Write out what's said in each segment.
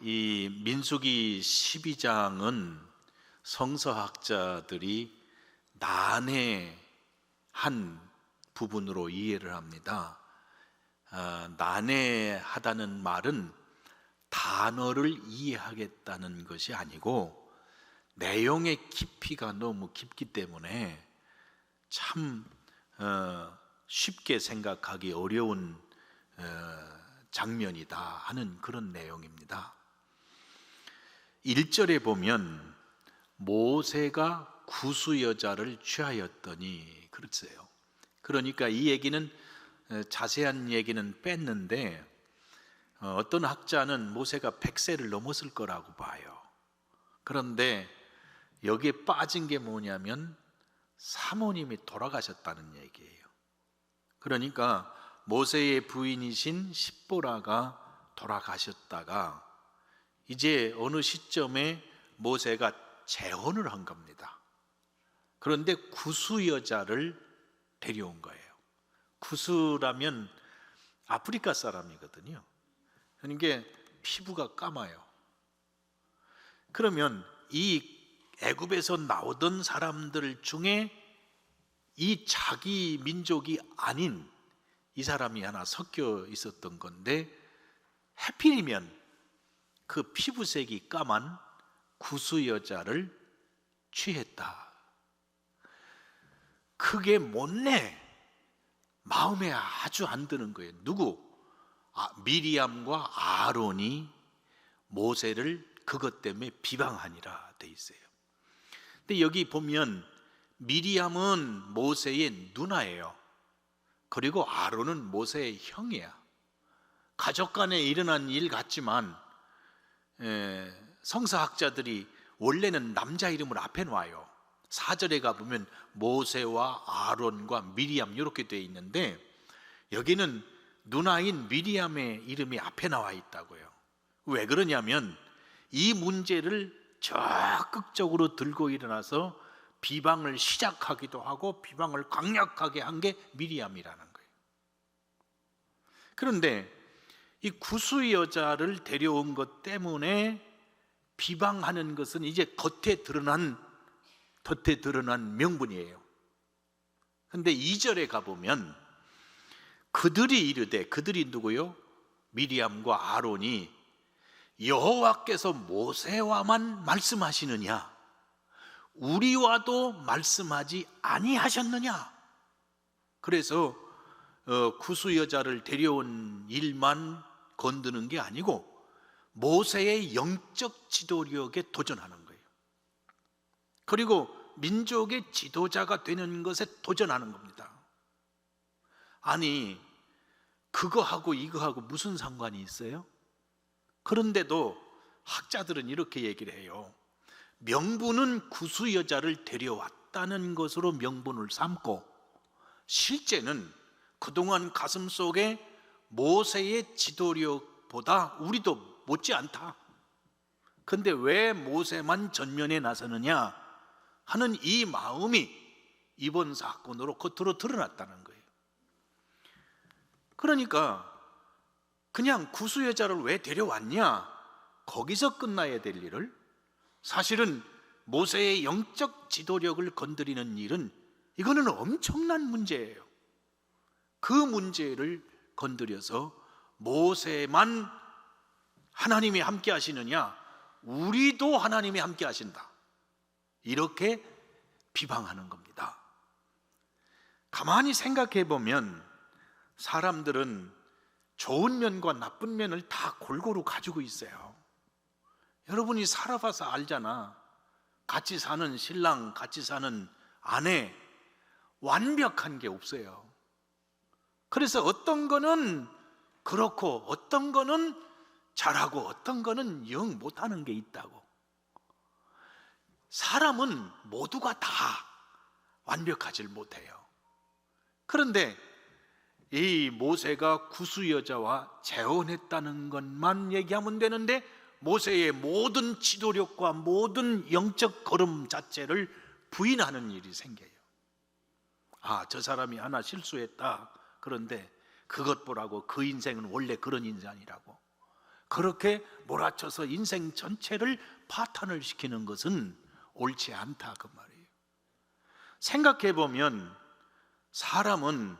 이 민수기 12장은 성서학자들이 난해한 부분으로 이해를 합니다. 난해하다는 말은 단어를 이해하겠다는 것이 아니고 내용의 깊이가 너무 깊기 때문에 참 쉽게 생각하기 어려운 장면이다 하는 그런 내용입니다. 1절에 보면 모세가 구수 여자를 취하였더니 그랬어요. 그러니까 이 얘기는 자세한 얘기는 뺐는데 어떤 학자는 모세가 100세를 넘었을 거라고 봐요. 그런데 여기에 빠진 게 뭐냐면 사모님이 돌아가셨다는 얘기예요. 그러니까 모세의 부인이신 십보라가 돌아가셨다가 이제 어느 시점에 모세가 재혼을 한 겁니다. 그런데 구수 여자를 데려온 거예요. 구수라면 아프리카 사람이거든요. 그러니까 피부가 까마요. 그러면 이 애굽에서 나오던 사람들 중에 이 자기 민족이 아닌 이 사람이 하나 섞여 있었던 건데 하필이면 그 피부색이 까만 구수 여자를 취했다. 그게 못내 마음에 아주 안 드는 거예요. 누구? 미리암과 아론이 모세를 그것 때문에 비방하니라 돼 있어요. 근데 여기 보면 미리암은 모세의 누나예요. 그리고 아론은 모세의 형이야. 가족 간에 일어난 일 같지만 성서학자들이 원래는 남자 이름을 앞에 놔요. 4절에 가보면 모세와 아론과 미리암 이렇게 되어 있는데 여기는 누나인 미리암의 이름이 앞에 나와 있다고요. 왜 그러냐면 이 문제를 적극적으로 들고 일어나서 비방을 시작하기도 하고 비방을 강력하게 한 게 미리암이라는 거예요. 그런데 이 구수 여자를 데려온 것 때문에 비방하는 것은 이제 겉에 드러난 명분이에요. 그런데 2절에 가보면 그들이 이르되, 그들이 누구요? 미리암과 아론이 여호와께서 모세와만 말씀하시느냐 우리와도 말씀하지 아니하셨느냐. 그래서 구수 여자를 데려온 일만 건드는 게 아니고 모세의 영적 지도력에 도전하는 거예요. 그리고 민족의 지도자가 되는 것에 도전하는 겁니다. 아니 그거하고 이거하고 무슨 상관이 있어요? 그런데도 학자들은 이렇게 얘기를 해요. 명분은 구수 여자를 데려왔다는 것으로 명분을 삼고 실제는 그동안 가슴속에 모세의 지도력보다 우리도 못지않다. 그런데 왜 모세만 전면에 나서느냐 하는 이 마음이 이번 사건으로 겉으로 드러났다는 거예요. 그러니까 그냥 구수 여자를 왜 데려왔냐 거기서 끝나야 될 일을 사실은 모세의 영적 지도력을 건드리는 일은 이거는 엄청난 문제예요. 그 문제를 건드려서 모세만 하나님이 함께 하시느냐 우리도 하나님이 함께 하신다 이렇게 비방하는 겁니다. 가만히 생각해 보면 사람들은 좋은 면과 나쁜 면을 다 골고루 가지고 있어요. 여러분이 살아봐서 알잖아. 같이 사는 신랑, 같이 사는 아내 완벽한 게 없어요. 그래서 어떤 거는 그렇고 어떤 거는 잘하고 어떤 거는 영 못하는 게 있다고. 사람은 모두가 다 완벽하질 못해요. 그런데 이 모세가 구수 여자와 재혼했다는 것만 얘기하면 되는데 모세의 모든 지도력과 모든 영적 걸음 자체를 부인하는 일이 생겨요. 저 사람이 하나 실수했다. 그런데 그것 보라고 그 인생은 원래 그런 인간이라고 그렇게 몰아쳐서 인생 전체를 파탄을 시키는 것은 옳지 않다 그 말이에요. 생각해 보면 사람은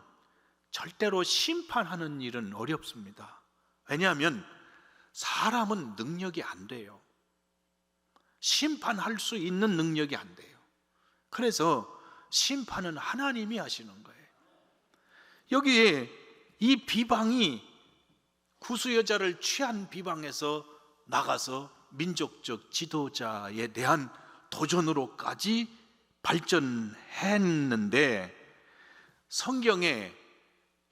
절대로 심판하는 일은 어렵습니다. 왜냐하면 사람은 능력이 안 돼요. 심판할 수 있는 능력이 안 돼요. 그래서 심판은 하나님이 하시는 거예요. 여기에 이 비방이 구수여자를 취한 비방에서 나가서 민족적 지도자에 대한 도전으로까지 발전했는데, 성경에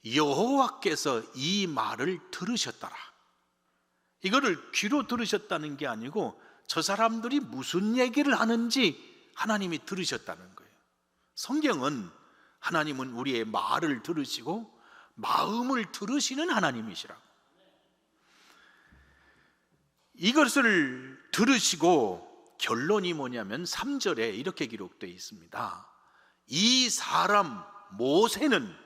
여호와께서 이 말을 들으셨더라, 이거를 귀로 들으셨다는 게 아니고 저 사람들이 무슨 얘기를 하는지 하나님이 들으셨다는 거예요. 성경은 하나님은 우리의 말을 들으시고 마음을 들으시는 하나님이시라고. 이것을 들으시고 결론이 뭐냐면 3절에 이렇게 기록되어 있습니다. 이 사람 모세는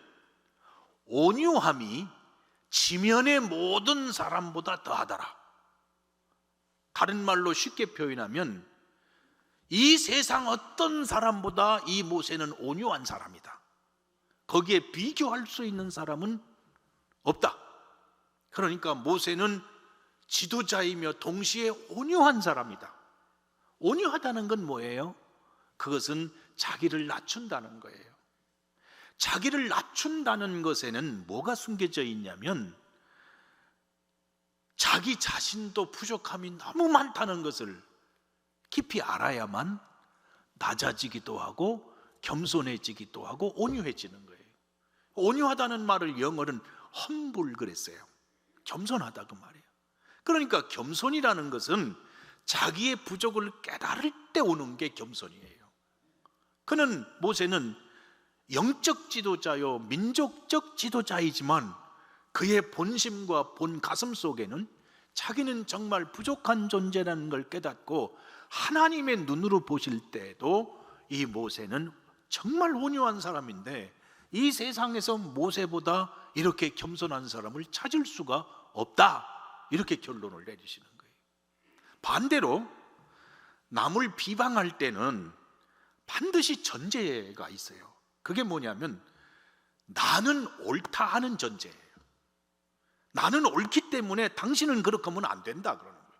온유함이 지면의 모든 사람보다 더하더라. 다른 말로 쉽게 표현하면 이 세상 어떤 사람보다 이 모세는 온유한 사람이다. 거기에 비교할 수 있는 사람은 없다. 그러니까 모세는 지도자이며 동시에 온유한 사람이다. 온유하다는 건 뭐예요? 그것은 자기를 낮춘다는 거예요. 자기를 낮춘다는 것에는 뭐가 숨겨져 있냐면 자기 자신도 부족함이 너무 많다는 것을 깊이 알아야만 낮아지기도 하고 겸손해지기도 하고 온유해지는 거예요. 온유하다는 말을 영어로는 humble 그랬어요. 겸손하다 그 말이에요. 그러니까 겸손이라는 것은 자기의 부족을 깨달을 때 오는 게 겸손이에요. 그는 모세는 영적 지도자요 민족적 지도자이지만 그의 본심과 본 가슴 속에는 자기는 정말 부족한 존재라는 걸 깨닫고 하나님의 눈으로 보실 때에도 이 모세는 정말 온유한 사람인데 이 세상에서 모세보다 이렇게 겸손한 사람을 찾을 수가 없다, 이렇게 결론을 내리시는 거예요. 반대로 남을 비방할 때는 반드시 전제가 있어요. 그게 뭐냐면 나는 옳다 하는 전제예요. 나는 옳기 때문에 당신은 그렇게 하면 안 된다 그러는 거예요.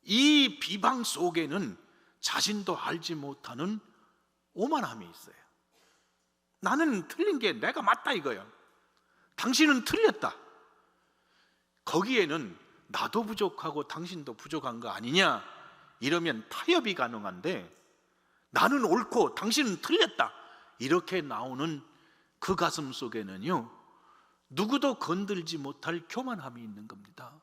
이 비방 속에는 자신도 알지 못하는 오만함이 있어요. 나는 틀린 게 내가 맞다 이거예요. 당신은 틀렸다. 거기에는 나도 부족하고 당신도 부족한 거 아니냐, 이러면 타협이 가능한데 나는 옳고 당신은 틀렸다 이렇게 나오는 그 가슴 속에는요 누구도 건들지 못할 교만함이 있는 겁니다.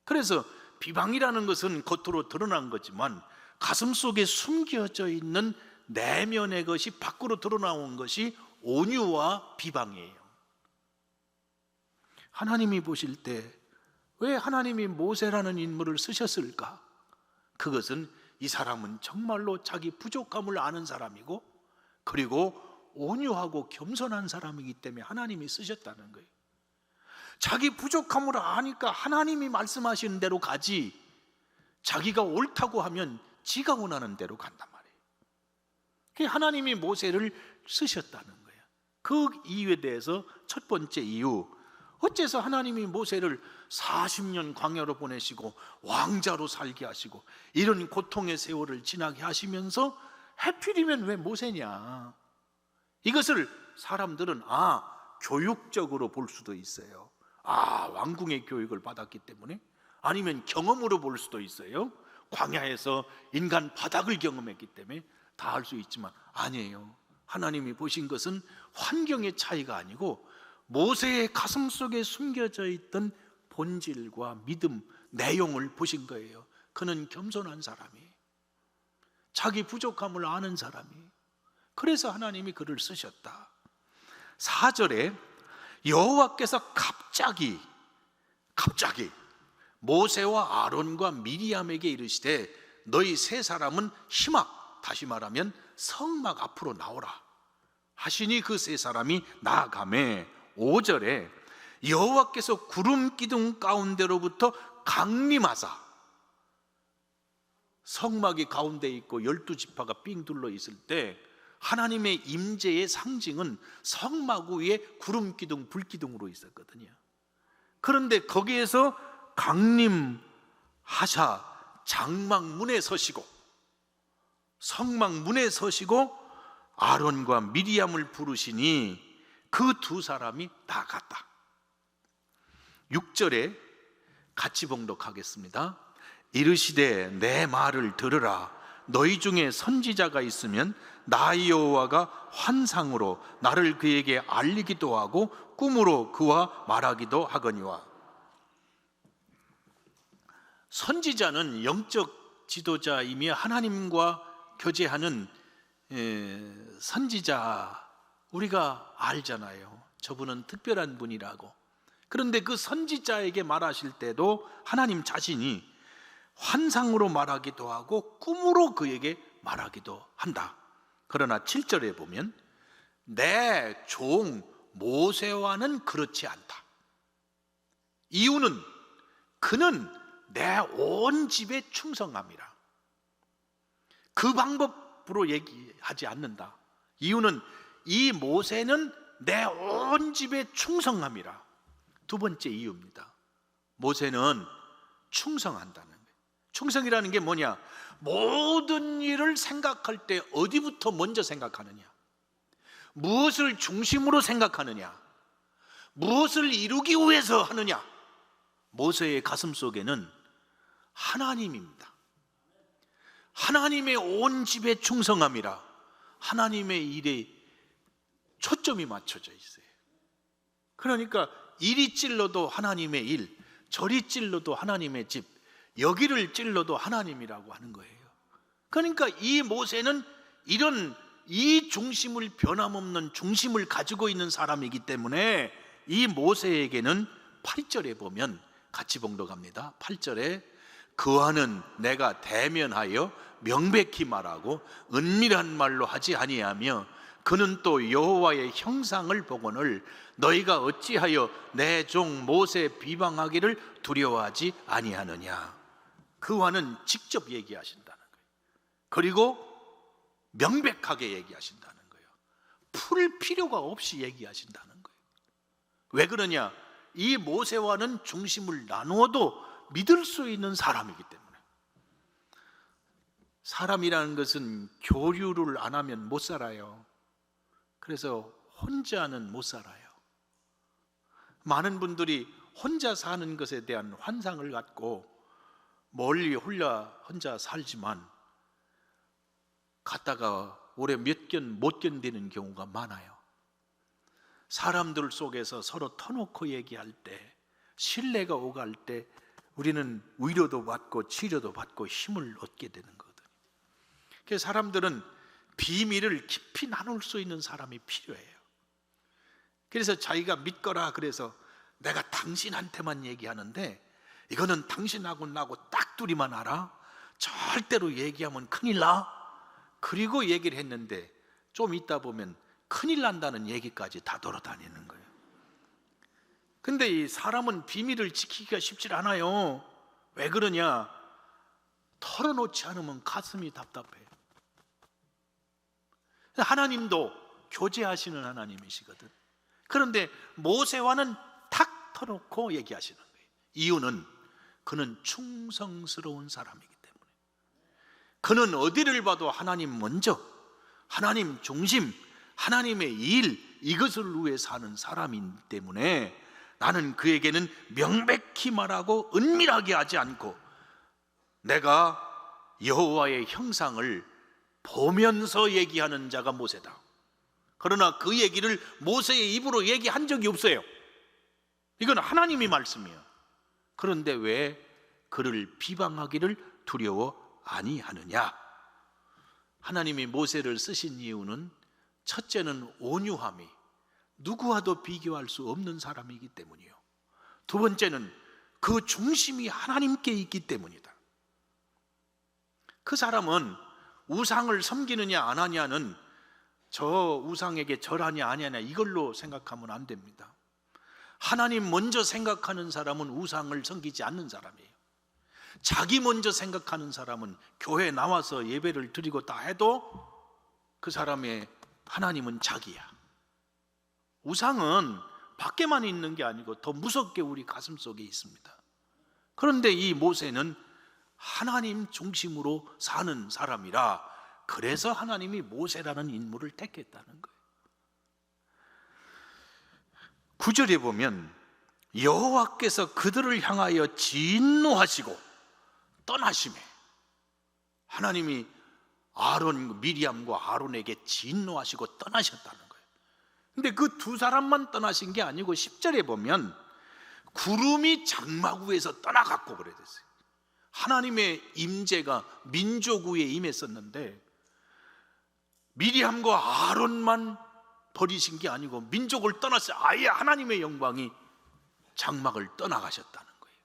그래서 비방이라는 것은 겉으로 드러난 거지만 가슴 속에 숨겨져 있는 내면의 것이 밖으로 드러나온 것이 온유와 비방이에요. 하나님이 보실 때 왜 하나님이 모세라는 인물을 쓰셨을까? 그것은 이 사람은 정말로 자기 부족함을 아는 사람이고 그리고 온유하고 겸손한 사람이기 때문에 하나님이 쓰셨다는 거예요. 자기 부족함을 아니까 하나님이 말씀하시는 대로 가지, 자기가 옳다고 하면 지가 원하는 대로 간단 말이에요. 그게 하나님이 모세를 쓰셨다는 거예요. 그 이유에 대해서 첫 번째 이유, 어째서 하나님이 모세를 40년 광야로 보내시고 왕자로 살게 하시고 이런 고통의 세월을 지나게 하시면서 하필이면 왜 모세냐? 이것을 사람들은 교육적으로 볼 수도 있어요. 왕궁의 교육을 받았기 때문에, 아니면 경험으로 볼 수도 있어요. 광야에서 인간 바닥을 경험했기 때문에 다 알 수 있지만 아니에요. 하나님이 보신 것은 환경의 차이가 아니고 모세의 가슴 속에 숨겨져 있던 본질과 믿음, 내용을 보신 거예요. 그는 겸손한 사람이, 자기 부족함을 아는 사람이, 그래서 하나님이 그를 쓰셨다. 4절에 여호와께서 갑자기 모세와 아론과 미리암에게 이르시되 너희 세 사람은 희막, 다시 말하면 성막 앞으로 나오라 하시니 그 세 사람이 나아가매 5절에 여호와께서 구름 기둥 가운데로부터 강림하사, 성막이 가운데 있고 12지파가 삥 둘러 있을 때 하나님의 임재의 상징은 성막 위에 구름 기둥, 불 기둥으로 있었거든요. 그런데 거기에서 강림하사 장막문에 서시고, 성막 문에 서시고 아론과 미리암을 부르시니 그 두 사람이 다 갔다. 6절에 같이 봉독하겠습니다. 이르시되 내 말을 들으라. 너희 중에 선지자가 있으면 나 여호와가 환상으로 나를 그에게 알리기도 하고 꿈으로 그와 말하기도 하거니와. 선지자는 영적 지도자이며 하나님과 교제하는 선지자, 우리가 알잖아요. 저분은 특별한 분이라고. 그런데 그 선지자에게 말하실 때도 하나님 자신이 환상으로 말하기도 하고 꿈으로 그에게 말하기도 한다. 그러나 7절에 보면 내 종 모세와는 그렇지 않다. 이유는 그는 내 온 집에 충성함이라. 그 방법으로 얘기하지 않는다. 이유는 이 모세는 내 온 집에 충성함이라. 두 번째 이유입니다. 모세는 충성한다는 거예요. 충성이라는 게 뭐냐? 모든 일을 생각할 때 어디부터 먼저 생각하느냐? 무엇을 중심으로 생각하느냐? 무엇을 이루기 위해서 하느냐? 모세의 가슴 속에는 하나님입니다. 하나님의 온 집에 충성함이라. 하나님의 일에 초점이 맞춰져 있어요. 그러니까 이리 찔러도 하나님의 일, 저리 찔러도 하나님의 집, 여기를 찔러도 하나님이라고 하는 거예요. 그러니까 이 모세는 이런 이 중심을, 변함없는 중심을 가지고 있는 사람이기 때문에 이 모세에게는 8절에 보면 같이 봉독합니다. 8절에 그와는 내가 대면하여 명백히 말하고 은밀한 말로 하지 아니하며 그는 또 여호와의 형상을 보거늘 너희가 어찌하여 내 종 모세 비방하기를 두려워하지 아니하느냐. 그와는 직접 얘기하신다는 거예요. 그리고 명백하게 얘기하신다는 거예요. 풀 필요가 없이 얘기하신다는 거예요. 왜 그러냐? 이 모세와는 중심을 나누어도 믿을 수 있는 사람이기 때문에. 사람이라는 것은 교류를 안 하면 못 살아요. 그래서 혼자는 못 살아요. 많은 분들이 혼자 사는 것에 대한 환상을 갖고 멀리 혼자 살지만 갔다가 오래 몇 견 못 견디는 경우가 많아요. 사람들 속에서 서로 터놓고 얘기할 때, 신뢰가 오갈 때 우리는 위로도 받고 치료도 받고 힘을 얻게 되는 거거든요. 그래서 사람들은 비밀을 깊이 나눌 수 있는 사람이 필요해요. 그래서 자기가 믿거라 그래서 내가 당신한테만 얘기하는데 이거는 당신하고 나하고 딱 둘이만 알아. 절대로 얘기하면 큰일 나. 그리고 얘기를 했는데 좀 있다 보면 큰일 난다는 얘기까지 다 돌아다니는 거예요. 근데 이 사람은 비밀을 지키기가 쉽지 않아요. 왜 그러냐? 털어놓지 않으면 가슴이 답답해요. 하나님도 교제하시는 하나님이시거든. 그런데 모세와는 탁 터놓고 얘기하시는 거예요. 이유는 그는 충성스러운 사람이기 때문에. 그는 어디를 봐도 하나님 먼저, 하나님 중심, 하나님의 일, 이것을 위해 사는 사람이기 때문에 나는 그에게는 명백히 말하고 은밀하게 하지 않고 내가 여호와의 형상을 보면서 얘기하는 자가 모세다. 그러나 그 얘기를 모세의 입으로 얘기한 적이 없어요. 이건 하나님이 말씀이에요. 그런데 왜 그를 비방하기를 두려워 아니하느냐? 하나님이 모세를 쓰신 이유는 첫째는 온유함이 누구와도 비교할 수 없는 사람이기 때문이요. 두 번째는 그 중심이 하나님께 있기 때문이다. 그 사람은 우상을 섬기느냐 안 하냐는 저 우상에게 절하냐 안 하냐 이걸로 생각하면 안 됩니다. 하나님 먼저 생각하는 사람은 우상을 섬기지 않는 사람이에요. 자기 먼저 생각하는 사람은 교회에 나와서 예배를 드리고 다 해도 그 사람의 하나님은 자기야. 우상은 밖에만 있는 게 아니고 더 무섭게 우리 가슴 속에 있습니다. 그런데 이 모세는 하나님 중심으로 사는 사람이라, 그래서 하나님이 모세라는 인물을 택했다는 거예요. 9절에 보면 여호와께서 그들을 향하여 진노하시고 떠나시매, 하나님이 미리암과 아론에게 진노하시고 떠나셨다는 거예요. 근데 그 두 사람만 떠나신 게 아니고 10절에 보면 구름이 장막 위에서 떠나갔고 그래 됐어요. 하나님의 임재가 민족 위에 임했었는데 미리암과 아론만 버리신 게 아니고 민족을 떠났어요. 아예 하나님의 영광이 장막을 떠나가셨다는 거예요.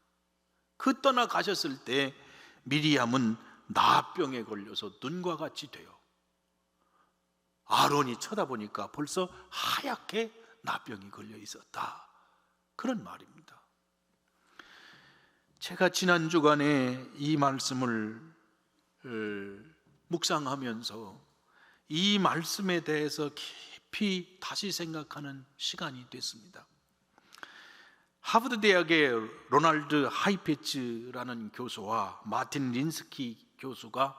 그 떠나가셨을 때 미리암은 나병에 걸려서 눈과 같이 돼요. 아론이 쳐다보니까 벌써 하얗게 나병이 걸려 있었다, 그런 말입니다. 제가 지난 주간에 이 말씀을 묵상하면서 이 말씀에 대해서 깊이 다시 생각하는 시간이 됐습니다. 하버드 대학의 로널드 하이페츠라는 교수와 마틴 린스키 교수가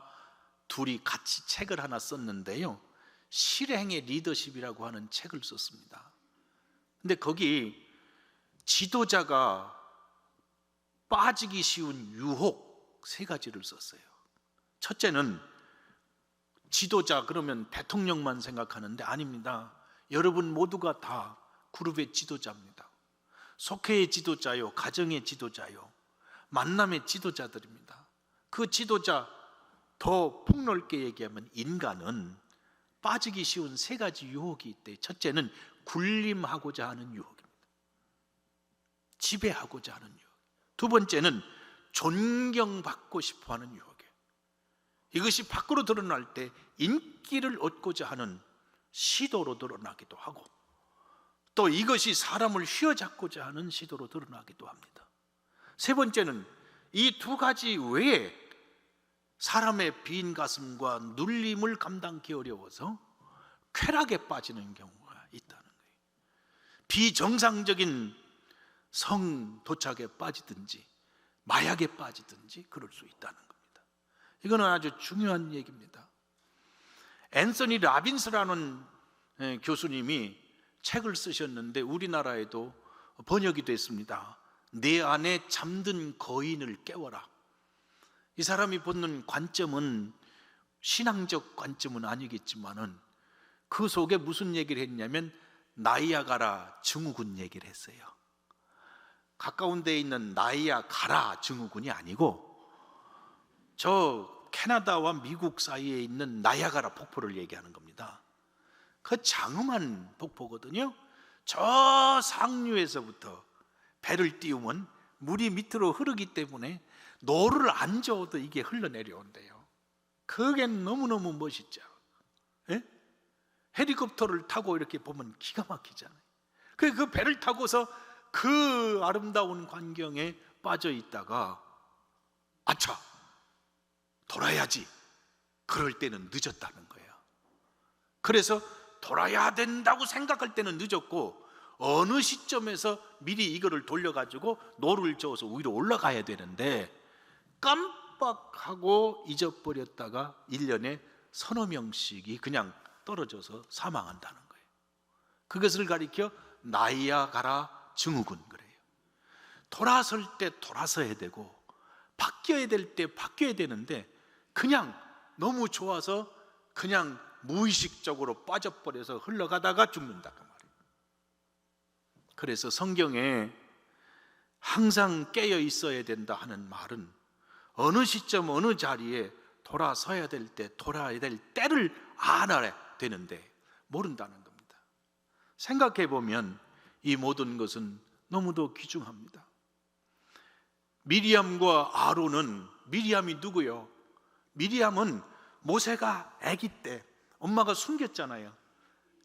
둘이 같이 책을 하나 썼는데요, 실행의 리더십이라고 하는 책을 썼습니다. 근데 거기 지도자가 빠지기 쉬운 유혹 3가지를 썼어요. 첫째는 지도자 그러면 대통령만 생각하는데 아닙니다. 여러분 모두가 다 그룹의 지도자입니다. 속회의 지도자요, 가정의 지도자요, 만남의 지도자들입니다. 그 지도자, 더 폭넓게 얘기하면 인간은 빠지기 쉬운 3가지 유혹이 있대. 첫째는 군림하고자 하는 유혹입니다. 지배하고자 하는 유혹. 두 번째는 존경받고 싶어하는 유혹이에요. 이것이 밖으로 드러날 때 인기를 얻고자 하는 시도로 드러나기도 하고, 또 이것이 사람을 휘어잡고자 하는 시도로 드러나기도 합니다. 세 번째는 이 2가지 외에 사람의 빈 가슴과 눌림을 감당하기 어려워서 쾌락에 빠지는 경우가 있다는 거예요. 비정상적인 성 도착에 빠지든지 마약에 빠지든지 그럴 수 있다는 겁니다. 이거는 아주 중요한 얘기입니다. 앤서니 라빈스라는 교수님이 책을 쓰셨는데 우리나라에도 번역이 됐습니다. 내 안에 잠든 거인을 깨워라. 이 사람이 보는 관점은 신앙적 관점은 아니겠지만은 그 속에 무슨 얘기를 했냐면 나이아가라 증후군 얘기를 했어요. 가까운 데에 있는 나이아가라 증후군이 아니고 저 캐나다와 미국 사이에 있는 나이아가라 폭포를 얘기하는 겁니다. 그 장엄한 폭포거든요. 저 상류에서부터 배를 띄우면 물이 밑으로 흐르기 때문에 노를 안 저어도 이게 흘러내려온대요. 그게 너무너무 멋있죠. 예? 헬리콥터를 타고 이렇게 보면 기가 막히잖아요. 그 배를 타고서 그 아름다운 광경에 빠져 있다가 아차 돌아야지, 그럴 때는 늦었다는 거예요. 그래서 돌아야 된다고 생각할 때는 늦었고, 어느 시점에서 미리 이거를 돌려가지고 노를 저어서 위로 올라가야 되는데 깜빡하고 잊어버렸다가 1년에 서너 명씩이 그냥 떨어져서 사망한다는 거예요. 그것을 가리켜 나이아가라 증후군 그래요. 돌아설 때 돌아서야 되고 바뀌어야 될 때 바뀌어야 되는데 그냥 너무 좋아서 그냥 무의식적으로 빠져버려서 흘러가다가 죽는다 그 말이에요. 그래서 성경에 항상 깨어 있어야 된다 하는 말은 어느 시점 어느 자리에 돌아서야 될 때 돌아야 될 때를 알아야 되는데 모른다는 겁니다. 생각해 보면 이 모든 것은 너무도 귀중합니다. 미리암과 아론은, 미리암이 누구요? 미리암은 모세가 아기 때 엄마가 숨겼잖아요.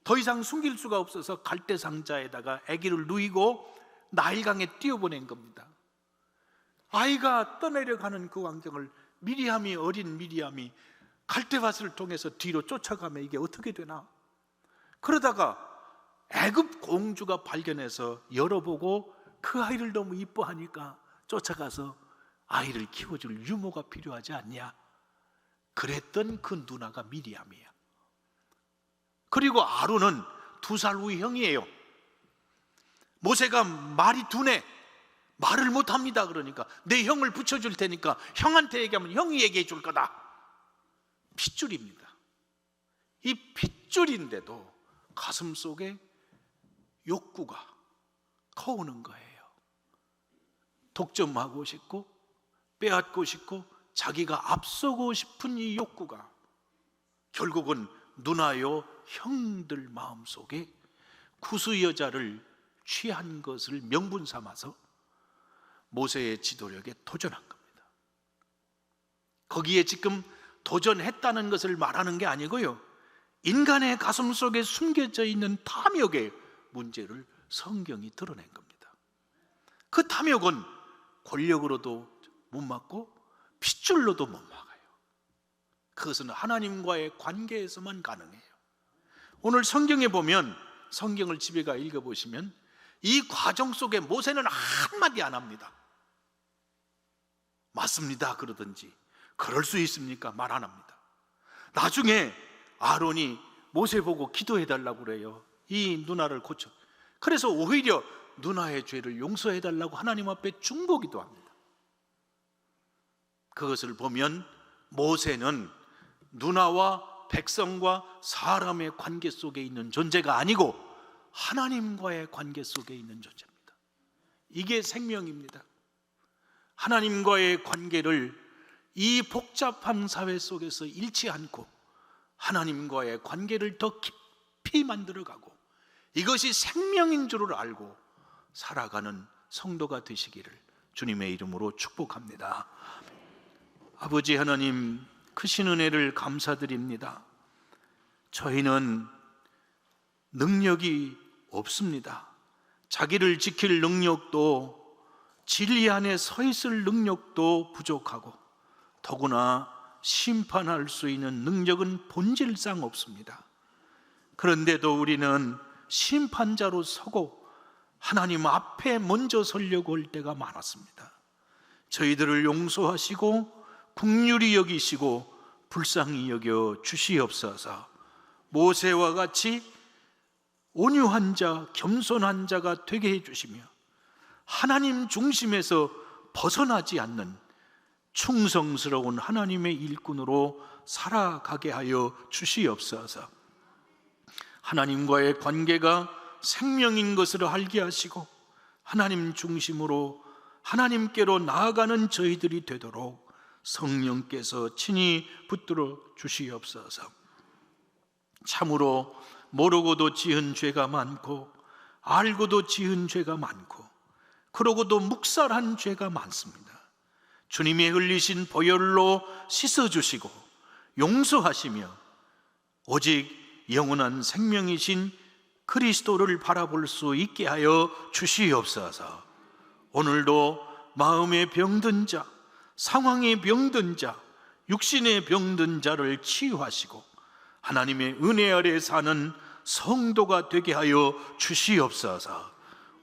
더 이상 숨길 수가 없어서 갈대 상자에다가 아기를 누이고 나일강에 띄워보낸 겁니다. 아이가 떠내려가는 그 광경을 어린 미리암이 갈대밭을 통해서 뒤로 쫓아가면 이게 어떻게 되나? 그러다가 애굽 공주가 발견해서 열어보고 그 아이를 너무 이뻐하니까 쫓아가서 아이를 키워줄 유모가 필요하지 않냐? 그랬던 그 누나가 미리암이에요. 그리고 아론은 2살 후 형이에요. 모세가 말이 둔해, 말을 못합니다. 그러니까 내 형을 붙여줄 테니까 형한테 얘기하면 형이 얘기해 줄 거다. 핏줄입니다. 이 핏줄인데도 가슴 속에 욕구가 커오는 거예요. 독점하고 싶고 빼앗고 싶고 자기가 앞서고 싶은 이 욕구가 결국은 누나요 형들 마음속에 구스 여자를 취한 것을 명분 삼아서 모세의 지도력에 도전한 겁니다. 거기에 지금 도전했다는 것을 말하는 게 아니고요, 인간의 가슴 속에 숨겨져 있는 탐욕의 문제를 성경이 드러낸 겁니다. 그 탐욕은 권력으로도 못 막고 핏줄로도 못 막아요. 그것은 하나님과의 관계에서만 가능해요. 오늘 성경에 보면, 성경을 집에 가 읽어보시면 이 과정 속에 모세는 한마디 안 합니다. 맞습니다 그러든지 그럴 수 있습니까 말 안 합니다. 나중에 아론이 모세 보고 기도해달라고 그래요. 이 누나를 고쳐. 그래서 오히려 누나의 죄를 용서해달라고 하나님 앞에 중보기도 합니다. 그것을 보면 모세는 누나와 백성과 사람의 관계 속에 있는 존재가 아니고 하나님과의 관계 속에 있는 존재입니다. 이게 생명입니다. 하나님과의 관계를 이 복잡한 사회 속에서 잃지 않고 하나님과의 관계를 더 깊이 만들어가고 이것이 생명인 줄을 알고 살아가는 성도가 되시기를 주님의 이름으로 축복합니다. 아버지 하나님, 크신 은혜를 감사드립니다. 저희는 능력이 없습니다. 자기를 지킬 능력도, 진리 안에 서 있을 능력도 부족하고 더구나 심판할 수 있는 능력은 본질상 없습니다. 그런데도 우리는 심판자로 서고 하나님 앞에 먼저 서려고 할 때가 많았습니다. 저희들을 용서하시고 긍휼히 여기시고 불쌍히 여겨 주시옵소서. 모세와 같이 온유한 자, 겸손한 자가 되게 해주시며 하나님 중심에서 벗어나지 않는 충성스러운 하나님의 일꾼으로 살아가게 하여 주시옵소서. 하나님과의 관계가 생명인 것을 알게 하시고 하나님 중심으로 하나님께로 나아가는 저희들이 되도록 성령께서 친히 붙들어 주시옵소서. 참으로 모르고도 지은 죄가 많고 알고도 지은 죄가 많고 그러고도 묵살한 죄가 많습니다. 주님이 흘리신 보혈로 씻어주시고 용서하시며 오직 영원한 생명이신 그리스도를 바라볼 수 있게 하여 주시옵소서. 오늘도 마음에 병든 자, 상황에 병든 자, 육신에 병든 자를 치유하시고 하나님의 은혜 아래 사는 성도가 되게 하여 주시옵소서.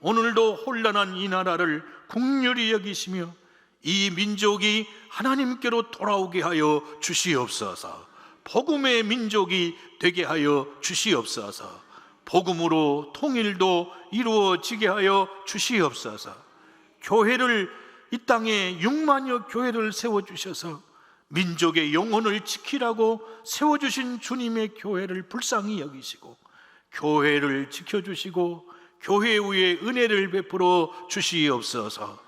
오늘도 혼란한 이 나라를 긍휼히 여기시며 이 민족이 하나님께로 돌아오게 하여 주시옵소서. 복음의 민족이 되게 하여 주시옵소서. 복음으로 통일도 이루어지게 하여 주시옵소서. 교회를, 이 땅에 6만여 교회를 세워주셔서 민족의 영혼을 지키라고 세워주신 주님의 교회를 불쌍히 여기시고 교회를 지켜주시고 교회 위에 은혜를 베풀어 주시옵소서.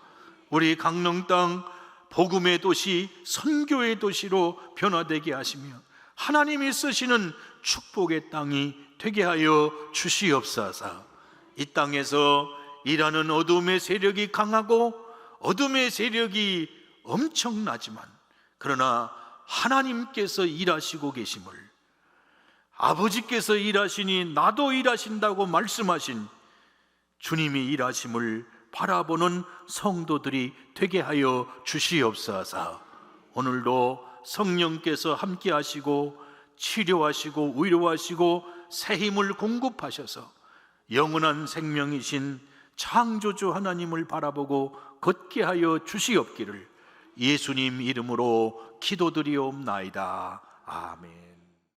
우리 강릉 땅 복음의 도시, 선교의 도시로 변화되게 하시며 하나님이 쓰시는 축복의 땅이 되게 하여 주시옵소서. 이 땅에서 일하는 어둠의 세력이 강하고 어둠의 세력이 엄청나지만 그러나 하나님께서 일하시고 계심을, 아버지께서 일하시니 나도 일하신다고 말씀하신 주님이 일하심을 바라보는 성도들이 되게 하여 주시옵소서. 오늘도 성령께서 함께 하시고 치료하시고 위로하시고 새 힘을 공급하셔서 영원한 생명이신 창조주 하나님을 바라보고 걷게 하여 주시옵기를 예수님 이름으로 기도드리옵나이다. 아멘.